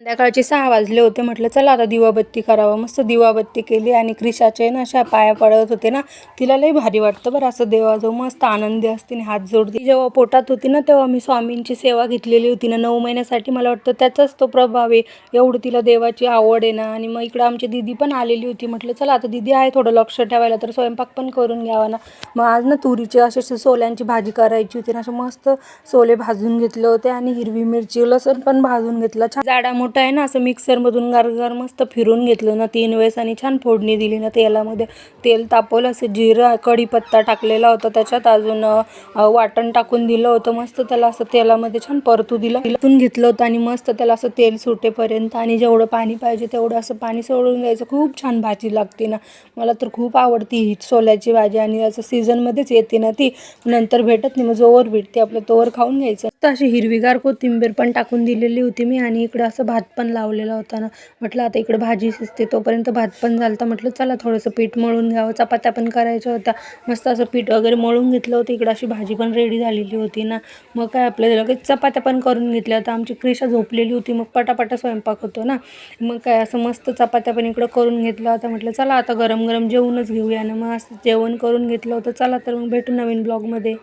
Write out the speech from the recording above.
संध्याकाळचे 6 वाजले होते. म्हटलं चला आता दिवाबत्ती करावं. मस्त दिवाबत्ती केली आणि क्रिशाचे ना अशा पाया पडत होते ना, तिला लई भारी वाटतं बरं असं देवाजवळ मस्त आनंदी असते आणि हात जोडते. जेव्हा पोटात होती ना तेव्हा मी स्वामींची सेवा घेतलेली होती ना 9 महिन्यासाठी. मला वाटतं त्याचाच तो प्रभाव आहे. एवढं तिला देवाची आवड आहे ना. आणि मग इकडं आमची दीदी पण आलेली होती. म्हटलं चला आता दीदी आहे थोडं लक्ष ठेवायला तर स्वयंपाक पण करून घ्यावा ना. मग आज ना तुरीचे असे सोल्यांची भाजी करायची होती ना, असे मस्त सोले भाजून घेतले होते आणि हिरवी मिरची लसूण पण भाजून घेतलं. छान जाडा मोठा आहे ना, असं मिक्सरमधून गार मस्त फिरून घेतलं ना 3 वेळेस आणि छान फोडणी दिली ना तेलामध्ये. तेल तापवलं, असं जिरं कढीपत्ता टाकलेला होता त्याच्यात, अजून वाटण टाकून दिलं होतं. मस्त त्याला असं तेलामध्ये छान परतू दिलं घेतलं होतं आणि मस्त त्याला असं तेल सुटेपर्यंत आणि जेवढं पाणी पाहिजे तेवढं असं पाणी सोडून द्यायचं. खूप छान भाजी लागते ना, मला तर खूप आवडती ही सोल्याची भाजी. आणि असं सीझनमध्येच येते ना ती, नंतर भेटत नाही. मग जोवर भेटते आपलं तोवर खाऊन घ्यायचं. तर अशी हिरवीगार कोथिंबीर पण टाकून दिलेली होती मी. आणि इकडं असं भात पण लावलेला होता ना. म्हटलं आता इकडे भाजी शिजते तोपर्यंत भात पण झालं. म्हटलं चला थोडंसं पीठ मळून घ्यावं, चपात्या पण करायच्या होत्या. मस्त असं पीठ वगैरे मळून घेतलं होतं. इकडं अशी भाजी पण रेडी झालेली होती ना. मग काय आपल्याला लगेच चपात्या पण करून घेतल्या होत्या. आमची क्रिशा झोपलेली होती, मग पटापटा स्वयंपाक होतो ना. मग काय असं मस्त चपात्या पण इकडं करून घेतल्या होत्या. म्हटलं चला आता गरम गरम जेवूनच घेऊया ना. मग असं जेवण करून घेतलं होतं. चला तर मग भेटू नवीन ब्लॉगमध्ये.